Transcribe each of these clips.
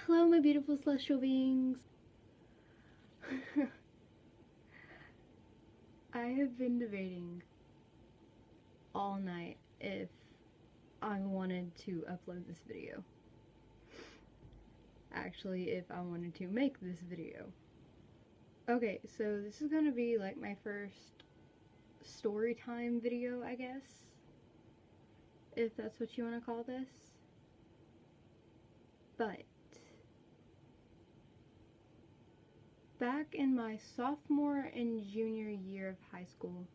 Hello, my beautiful celestial beings. I have been debating all night if I wanted to upload this video. Actually, if I wanted to make this video. Okay, so this is gonna be like my first story time video, I guess. If that's what you want to call this. But back in my sophomore and junior year of high school,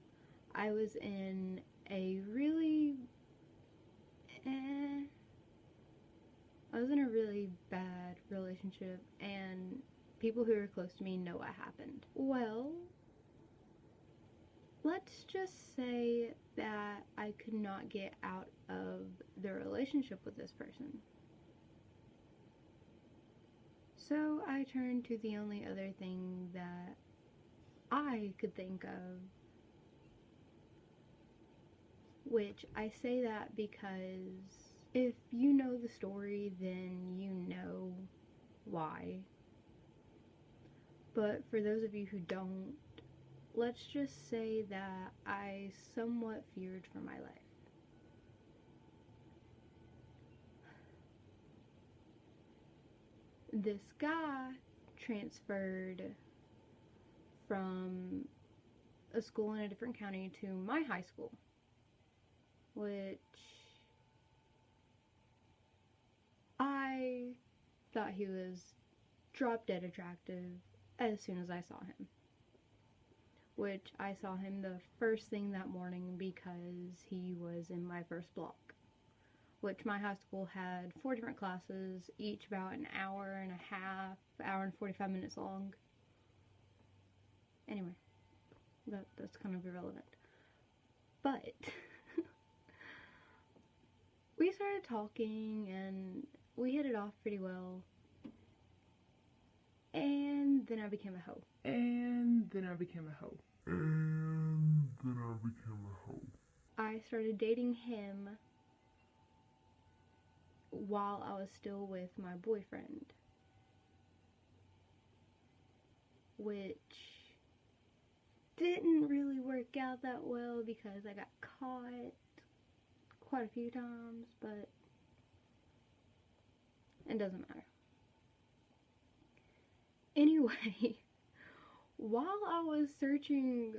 I was in a really bad relationship, and people who are close to me know what happened. Well, let's just say that I could not get out of the relationship with this person. So I turned to the only other thing that I could think of, which I say that because if you know the story, then you know why. But for those of you who don't, let's just say that I somewhat feared for my life. This guy transferred from a school in a different county to my high school, which I thought he was drop dead attractive as soon as I saw him. Which I saw him the first thing that morning because he was in my first block. Which my high school had 4 different classes, each about an hour and a half, hour and 45 minutes long. Anyway, that's kind of irrelevant. But we started talking and we hit it off pretty well. And then I became a hoe. I started dating him while I was still with my boyfriend, which didn't really work out that well because I got caught quite a few times, but it doesn't matter. Anyway, while I was searching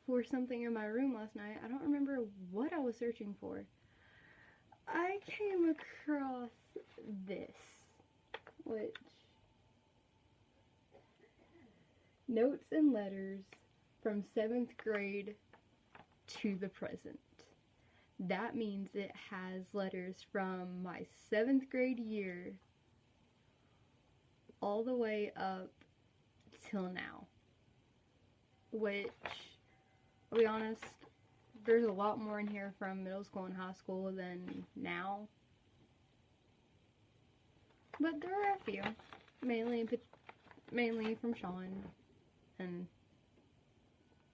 for something in my room last night, I don't remember what I was searching for, I came across this, which, notes and letters from 7th grade to the present. That means it has letters from my 7th grade year all the way up till now, which, I'll be honest, there's a lot more in here from middle school and high school than now, but there are a few, mainly from Sean and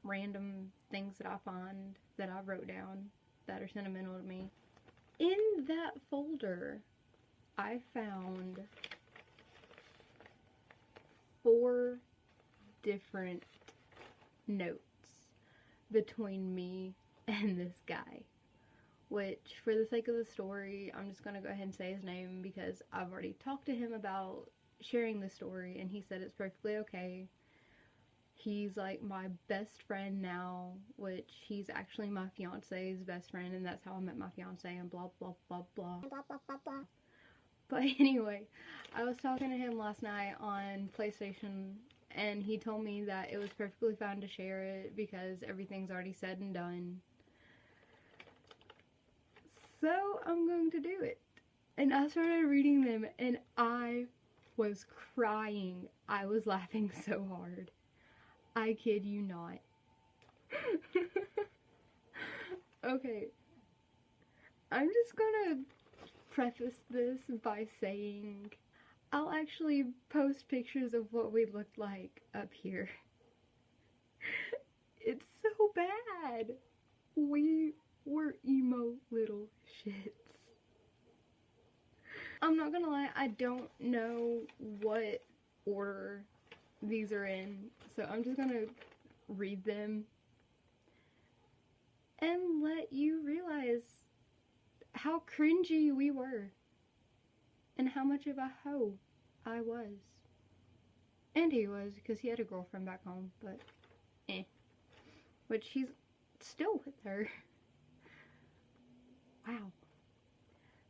random things that I find that I wrote down that are sentimental to me. In that folder, I found 4 different notes between me and this guy, which, for the sake of the story, I'm just gonna go ahead and say his name because I've already talked to him about sharing the story and he said it's perfectly okay. He's like my best friend now, which he's actually my fiance's best friend, and that's how I met my fiance, and blah blah blah blah blah blah blah blah. But anyway, I was talking to him last night on PlayStation, and he told me that it was perfectly fine to share it because everything's already said and done. So I'm going to do it. And I started reading them and I was crying. I was laughing so hard. I kid you not. Okay. I'm just gonna preface this by saying I'll actually post pictures of what we looked like up here. It's so bad. We were emo little shits. I'm not gonna lie, I don't know what order these are in, so I'm just gonna read them and let you realize how cringy we were and how much of a hoe I was. And he was, because he had a girlfriend back home, but which he's still with her. Wow.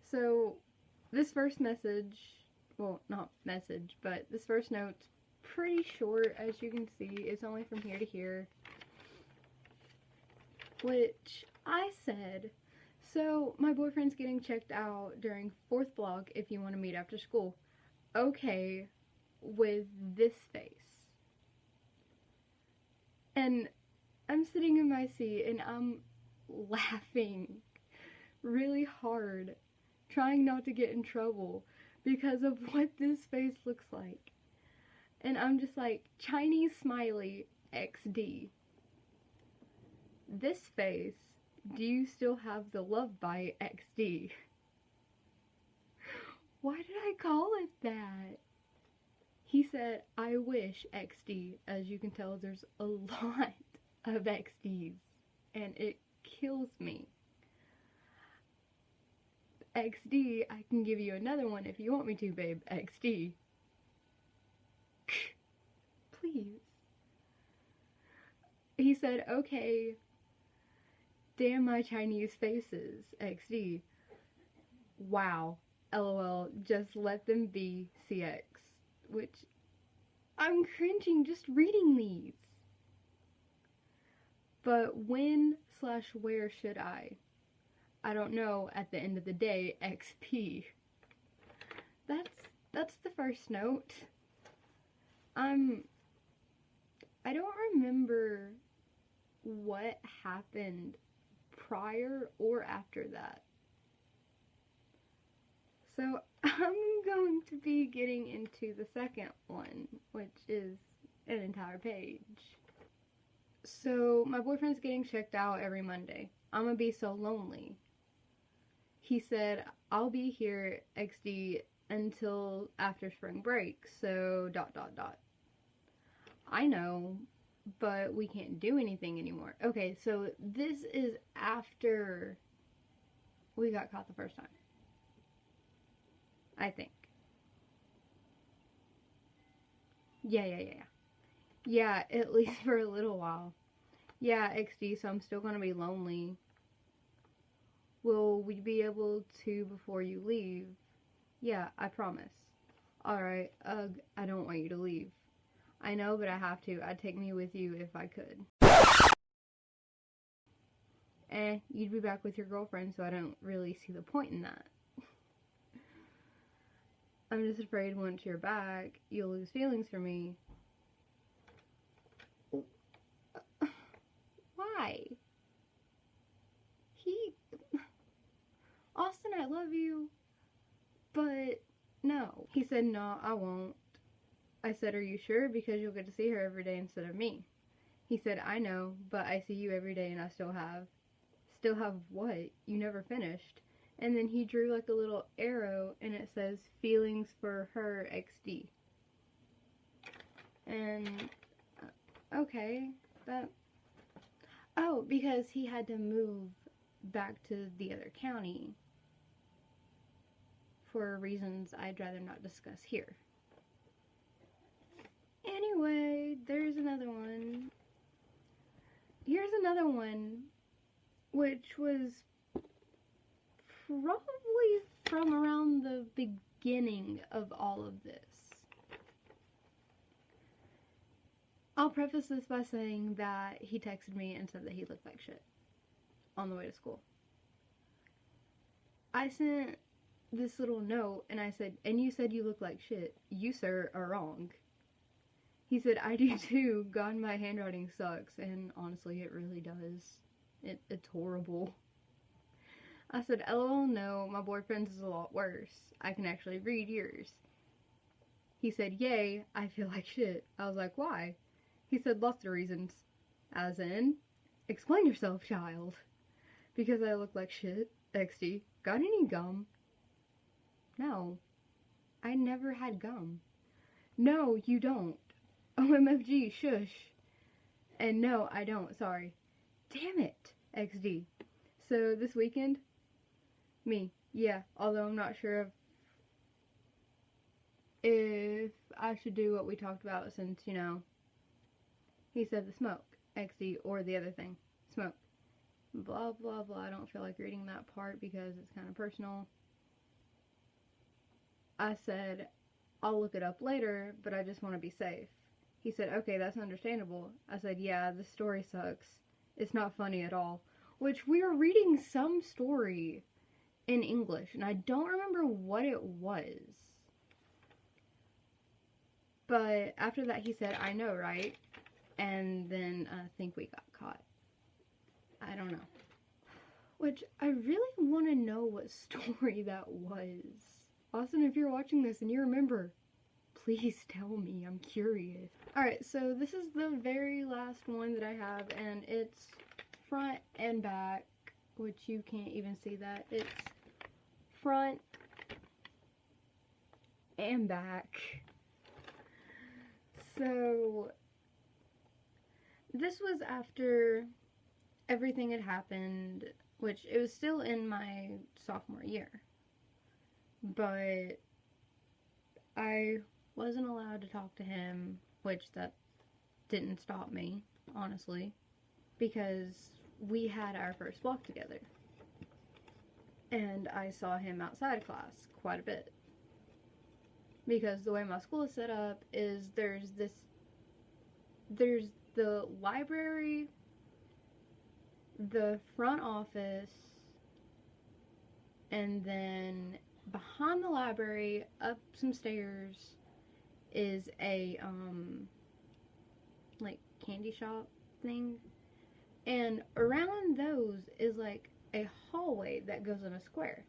So this first message, well, not message, but this first note's pretty short, as you can see. It's only from here to here. Which I said, so my boyfriend's getting checked out during 4th block if you want to meet after school. Okay, with this face. And I'm sitting in my seat and I'm laughing really hard, trying not to get in trouble because of what this face looks like. And I'm just like, Chinese smiley XD. This face, do you still have the love bite XD? Why did I call it that? He said, I wish XD. As you can tell, there's a lot of XDs, and it kills me. XD, I can give you another one if you want me to, babe. XD. Please. He said, okay. Damn my Chinese faces. XD. Wow. LOL. Just let them be. CX. Which, I'm cringing just reading these. But when/where should I? I don't know, at the end of the day, XP. That's the first note. I don't remember what happened prior or after that. So I'm going to be getting into the second one, which is an entire page. So my boyfriend's getting checked out every Monday. I'm gonna be so lonely. He said, I'll be here XD until after spring break, so ... I know, but we can't do anything anymore. Okay, so this is after we got caught the first time. I think. Yeah. Yeah, at least for a little while. Yeah, XD, so I'm still gonna be lonely. Will we be able to before you leave? Yeah, I promise. Alright, ugh, I don't want you to leave. I know, but I have to. I'd take me with you if I could. You'd be back with your girlfriend, so I don't really see the point in that. I'm just afraid once you're back, you'll lose feelings for me. Why? Austin, I love you, but no. He said, no, I won't. I said, are you sure? Because you'll get to see her every day instead of me. He said, I know, but I see you every day and I still have. Still have what? You never finished. And then he drew like a little arrow and it says, feelings for her XD. And, okay, that... Oh, because he had to move back to the other county for reasons I'd rather not discuss here. Anyway, there's another one. Here's another one, which was probably from around the beginning of all of this. I'll preface this by saying that he texted me and said that he looked like shit on the way to school. I sent this little note and I said, and you said you look like shit. You, sir, are wrong. He said, I do too. God, my handwriting sucks. And honestly, it really does. It's horrible. I said, LOL, no, my boyfriend's is a lot worse. I can actually read yours. He said, yay, I feel like shit. I was like, why? He said, lots of reasons. As in, explain yourself, child. Because I look like shit. XD. Got any gum? No. I never had gum. No, you don't. OMFG, shush. And no, I don't, sorry. Damn it, XD. So this weekend, me, yeah, although I'm not sure if I should do what we talked about since, you know, he said the smoke, XD, or the other thing, smoke. Blah, blah, blah. I don't feel like reading that part because it's kind of personal. I said, I'll look it up later, but I just want to be safe. He said, okay, that's understandable. I said, yeah, the story sucks. It's not funny at all. Which, we were reading some story in English, and I don't remember what it was. But after that, he said, I know, right? And then I think we got caught. I don't know. Which, I really want to know what story that was. Austin, if you're watching this and you remember, please tell me. I'm curious. Alright, so this is the very last one that I have, and it's front and back, which you can't even see that. It's front and back. So, this was after everything had happened, which it was still in my sophomore year. But I wasn't allowed to talk to him, which that didn't stop me, honestly, because we had our first block together. And I saw him outside of class quite a bit. Because the way my school is set up is there's the library, the front office, and then behind the library, up some stairs, is a, like, candy shop thing. And around those is, like, a hallway that goes in a square.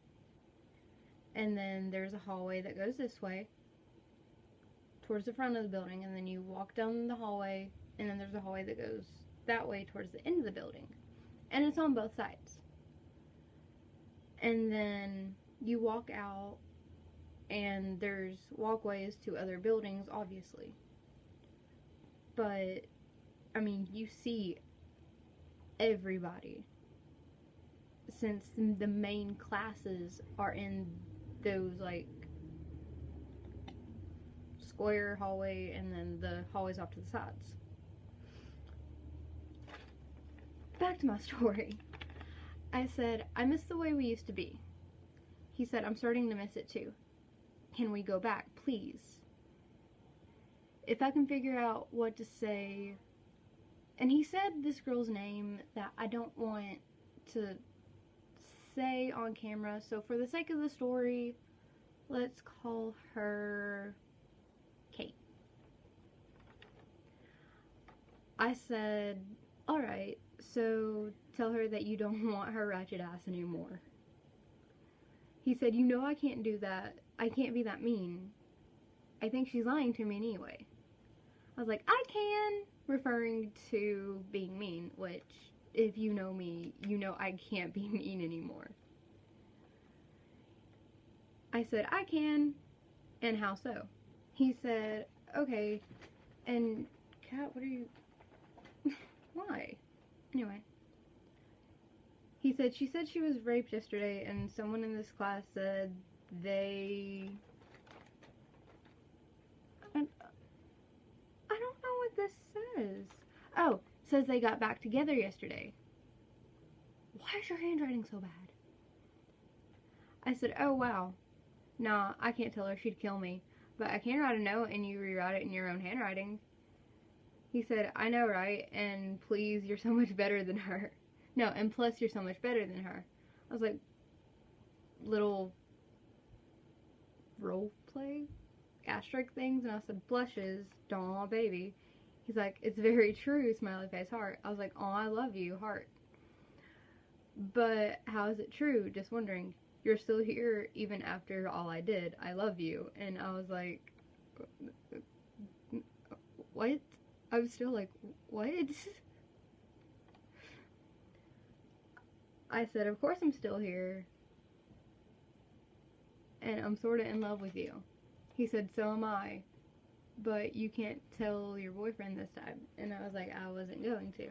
And then there's a hallway that goes this way, towards the front of the building, and then you walk down the hallway, and then there's a hallway that goes that way towards the end of the building. And it's on both sides. And then you walk out, and there's walkways to other buildings, obviously. But, I mean, you see everybody. Since the main classes are in those, like, square hallway, and then the hallways off to the sides. Back to my story. I said, I miss the way we used to be. He said, I'm starting to miss it too. Can we go back, please? If I can figure out what to say. And he said this girl's name that I don't want to say on camera, so for the sake of the story, let's call her Kate. I said, alright, so tell her that you don't want her ratchet ass anymore. He said, you know I can't do that. I can't be that mean. I think she's lying to me anyway. I was like, I can, referring to being mean, which, if you know me, you know I can't be mean anymore. I said, I can, and how so? He said, okay, and Kat, what are you, why? Anyway. He said, she said she was raped yesterday, and someone in this class said they, I don't know what this says. Oh, says they got back together yesterday. Why is your handwriting so bad? I said, oh wow. Nah, I can't tell her, she'd kill me. But I can write a note and you rewrite it in your own handwriting. He said, I know, right? And please, you're so much better than her. No, and plus you're so much better than her. I was like, little role play asterisk things, and I said, blushes, daw baby. He's like, it's very true, smiley face, heart. I was like, aw, I love you, heart. But how is it true? Just wondering. You're still here even after all I did. I love you. And I was like, what? I was still like, what? I said, of course I'm still here. and I'm sort of in love with you. He said, so am I, but you can't tell your boyfriend this time. And I was like, I wasn't going to.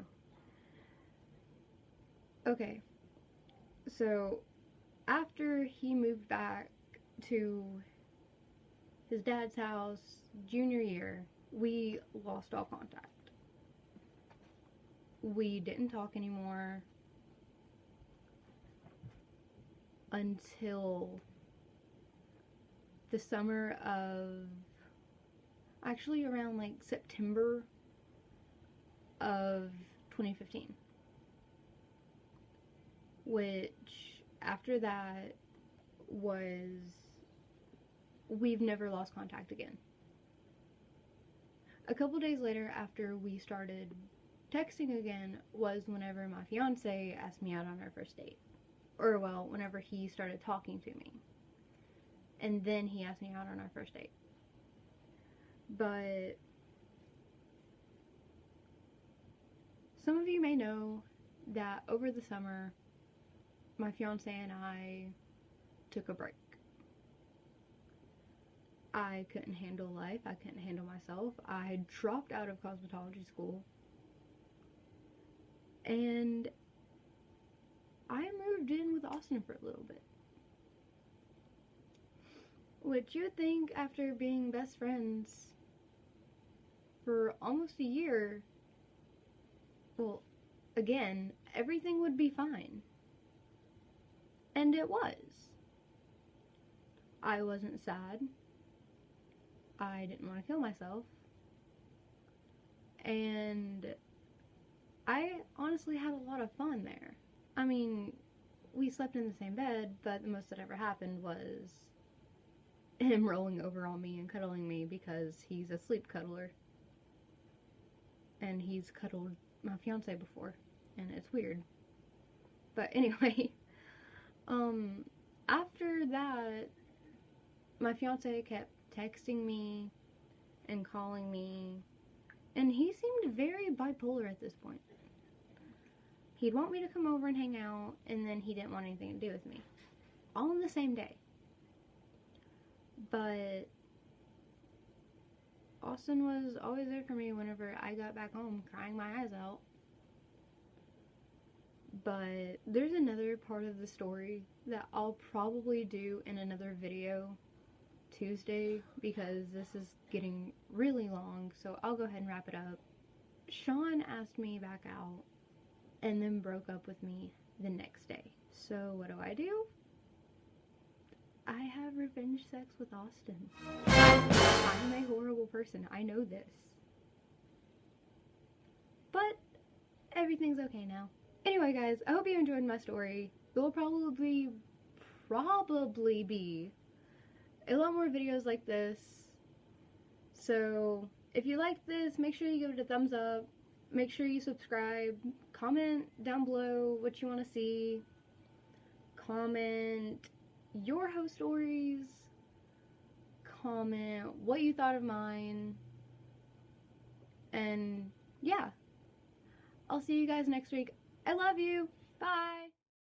Okay, so after he moved back to his dad's house junior year, we lost all contact. We didn't talk anymore until the summer of, actually around like September of 2015. Which, after that, we've never lost contact again. A couple days later, after we started texting again, was whenever my fiance asked me out on our first date. Or, well, whenever he started talking to me. And then he asked me out on our first date. But some of you may know that over the summer, my fiance and I took a break. I couldn't handle life. I couldn't handle myself. I had dropped out of cosmetology school. And I moved in with Austin for a little bit. Which you would think, after being best friends for almost a year, well, again, everything would be fine. And it was. I wasn't sad. I didn't want to kill myself. And I honestly had a lot of fun there. I mean, we slept in the same bed, but the most that ever happened was him rolling over on me and cuddling me, because he's a sleep cuddler. And he's cuddled my fiance before, and it's weird. But anyway, after that, my fiance kept texting me and calling me, and he seemed very bipolar at this point. He'd want me to come over and hang out, and then he didn't want anything to do with me. All in the same day. But Austin was always there for me whenever I got back home crying my eyes out. But there's another part of the story that I'll probably do in another video Tuesday, because this is getting really long, so I'll go ahead and wrap it up. Sean asked me back out and then broke up with me the next day. So what do? I have revenge sex with Austin. I'm a horrible person. I know this. But everything's okay now. Anyway, guys, I hope you enjoyed my story. There will probably be a lot more videos like this. So if you liked this, make sure you give it a thumbs up. Make sure you subscribe. Comment down below what you want to see. Comment your Hoe stories. Comment what you thought of mine. And yeah, I'll see you guys next week. I love you. Bye.